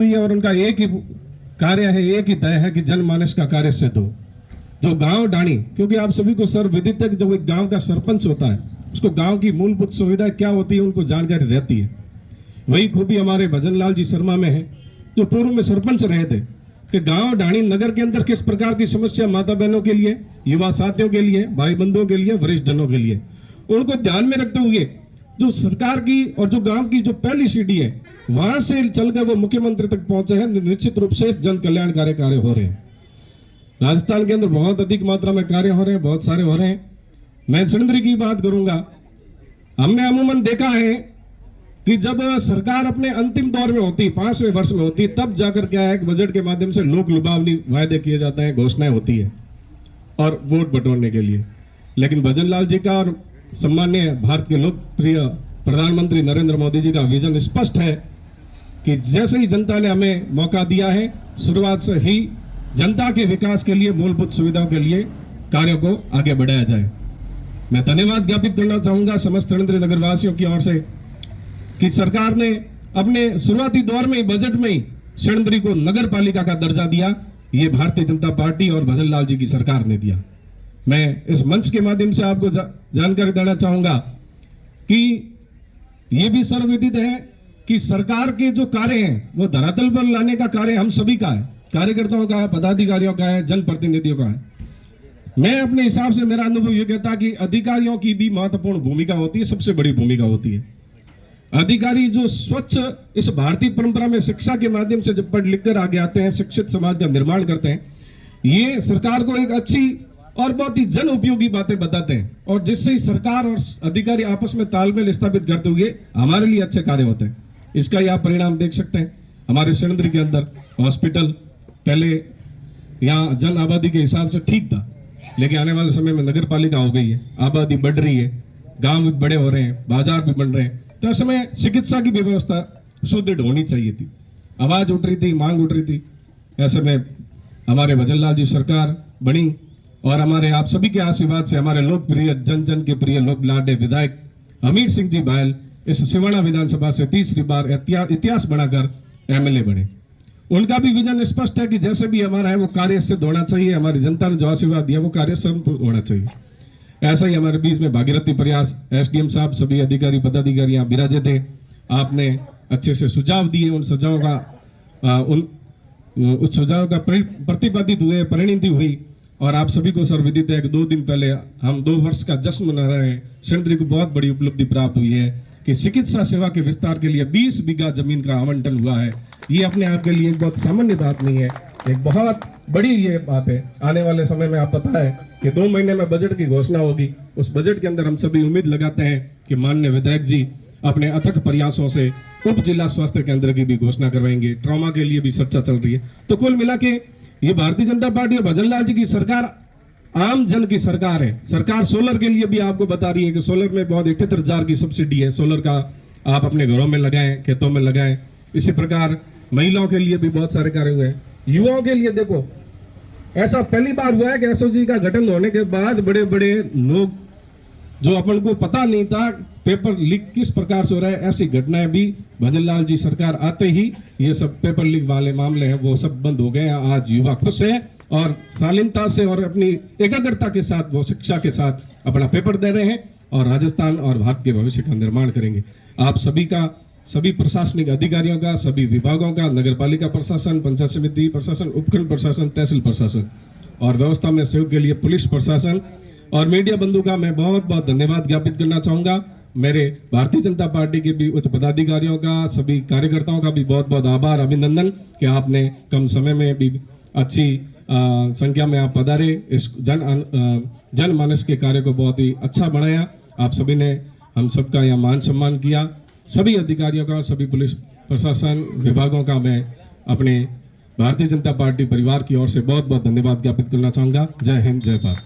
और उनका एक ही कार्य है, एक ही तय है कि जनमानस का कार्य सिद्ध हो। जो गांव डाणी, क्योंकि आप सभी को सर्वविदित है कि जब एक गांव का सरपंच होता है उसको गांव की मूलभूत सुविधाएं क्या होती है उनको जानकारी रहती है। वही खूबी हमारे भजन लाल जी शर्मा में है, जो पूर्व में सरपंच रहे थे, कि गांव डाणी नगर के अंदर किस प्रकार की समस्या माता बहनों के लिए, युवा साथियों के लिए, भाई बंधुओं के लिए, वरिष्ठ जनों के लिए, उनको ध्यान में रखते हुए जो सरकार की और जो गांव की जो पहली सीढ़ी है वहां से चलकर वो मुख्यमंत्री तक पहुंचे हैं। निश्चित रूप से जन कल्याणकारी कार्य हो रहे हैं। राजस्थान के अंदर बहुत अधिक मात्रा में कार्य हो रहे हैं, बहुत सारे हो रहे हैं। मैं सिणधरी की बात करूंगा। हमने अमूमन देखा है कि जब सरकार अपने अंतिम दौर में होती, 5वें वर्ष में होती, तब जाकर क्या है कि बजट के माध्यम से लोक लुभावनी वायदे किए जाते हैं, घोषणाएं होती है और वोट बटोरने के लिए। लेकिन भजन लाल जी का और सम्मान्य भारत के लोकप्रिय प्रधानमंत्री नरेंद्र मोदी जी का विजन स्पष्ट है कि जैसे ही जनता ने हमें मौका दिया है, शुरुआत से ही जनता के विकास के लिए, मूलभूत सुविधाओं के लिए कार्यों को आगे बढ़ाया जाए। मैं धन्यवाद ज्ञापित करना चाहूंगा समस्त सिणधरी नगरवासियों की ओर से कि सरकार ने अपने शुरुआती दौर में ही, बजट में ही सिणधरी को नगर पालिका का दर्जा दिया। ये भारतीय जनता पार्टी और भजन लाल जी की सरकार ने दिया। मैं इस मंच के माध्यम से आपको जानकारी देना चाहूंगा कि ये भी सर्वविदित है कि सरकार के जो कार्य हैं वो धरातल पर लाने का कार्य हम सभी का है, कार्यकर्ताओं का है, पदाधिकारियों का है, जनप्रतिनिधियों का है। मैं अपने हिसाब से, मेरा अनुभव ये कहता कि अधिकारियों की भी महत्वपूर्ण भूमिका होती है, सबसे बड़ी भूमिका होती है। अधिकारी जो स्वच्छ इस भारतीय परंपरा में शिक्षा के माध्यम से जब पढ़ लिख कर आगे आते हैं, शिक्षित समाज का निर्माण करते हैं, ये सरकार को एक अच्छी और बहुत ही जन उपयोगी बातें बताते हैं और जिससे ही सरकार और अधिकारी आपस में तालमेल स्थापित करते हुए हमारे लिए अच्छे कार्य होते हैं। इसका ही आप परिणाम देख सकते हैं। हमारे सिणधरी के अंदर हॉस्पिटल पहले यहाँ जन आबादी के हिसाब से ठीक था, लेकिन आने वाले समय में नगर पालिका हो गई है, आबादी बढ़ रही है, गांव भी बड़े हो रहे हैं, बाजार भी बन रहे हैं, तो ऐसे में चिकित्सा की व्यवस्था सुदृढ़ होनी चाहिए थी। आवाज उठ रही थी, मांग उठ रही थी। ऐसे में हमारे भजन लाल जी सरकार बनी और हमारे आप सभी के आशीर्वाद से हमारे लोकप्रिय, जन जन के प्रिय, लोक लाडले विधायक हमीर सिंह जी बायल इस सिवाना विधानसभा से तीसरी बार इतिहास बनाकर एमएलए बने। उनका भी विजन स्पष्ट है कि जैसे भी हमारा है वो कार्य सिद्ध होना चाहिए। हमारी जनता ने जो आशीर्वाद दिया वो कार्य संपूर्ण होना चाहिए। ऐसा ही हमारे बीच में भागीरथी प्रयास, एसडीएम साहब, सभी अधिकारी पदाधिकारी यहाँ विराजे थे। आपने अच्छे से सुझाव दिए, उन सुझावों का उस सुझाव का प्रतिपादित हुए, परिणति हुई और आप सभी को सर्वविदित है कि 2 दिन पहले हम 2 वर्ष का जश्न मना रहे हैं। सिणधरी को बहुत बड़ी उपलब्धि प्राप्त हुई है कि चिकित्सा सेवा के विस्तार के लिए 20 बीघा जमीन का आवंटन हुआ है। ये अपने आप के लिए एक बहुत सामान्य बात नहीं है, एक बहुत बड़ी ये बात है। आने वाले समय में आप पता है कि 2 महीने में बजट की घोषणा होगी। उस बजट के अंदर हम सभी उम्मीद लगाते हैं कि माननीय विधायक जी अपने अथक प्रयासों से उप जिला स्वास्थ्य केंद्र की भी घोषणा करवाएंगे। ट्रॉमा के लिए भी चर्चा चल रही है। तो कुल मिला के ये भारतीय जनता पार्टी और भजन लाल जी की सरकार आम जन की सरकार है। सरकार सोलर के लिए भी आपको बता रही है कि सोलर में बहुत 78,000 की सब्सिडी है। सोलर का आप अपने घरों में लगाएं, खेतों में लगाएं। इसी प्रकार महिलाओं के लिए भी बहुत सारे कार्य हुए हैं। युवाओं के लिए देखो, ऐसा पहली बार हुआ है कि एसओजी का गठन होने के बाद बड़े बड़े लोग, जो अपन को पता नहीं था पेपर लीक किस प्रकार से हो रहा है, ऐसी घटनाएं भी भजन लाल जी सरकार आते ही ये सब पेपर लीक वाले मामले हैं वो सब बंद हो गए हैं। आज युवा खुश है और शालीनता से और अपनी एकाग्रता के साथ वो शिक्षा के साथ अपना पेपर दे रहे हैं और राजस्थान और भारत के भविष्य का निर्माण करेंगे। आप सभी का, सभी प्रशासनिक अधिकारियों का, सभी विभागों का, नगर पालिका प्रशासन, पंचायत समिति प्रशासन, उपखंड प्रशासन, तहसील प्रशासन और व्यवस्था में सहयोग के लिए पुलिस प्रशासन और मीडिया बंधु का मैं बहुत बहुत धन्यवाद ज्ञापित करना चाहूंगा। मेरे भारतीय जनता पार्टी के भी उच्च पदाधिकारियों का, सभी कार्यकर्ताओं का भी बहुत बहुत आभार, अभिनंदन कि आपने कम समय में भी अच्छी संख्या में आप पधारे, इस जनमानस के कार्य को बहुत ही अच्छा बनाया। आप सभी ने हम सबका यहाँ मान सम्मान किया। सभी अधिकारियों का, सभी पुलिस प्रशासन विभागों का मैं अपने भारतीय जनता पार्टी परिवार की ओर से बहुत बहुत धन्यवाद ज्ञापित करना चाहूँगा। जय हिंद, जय भारत।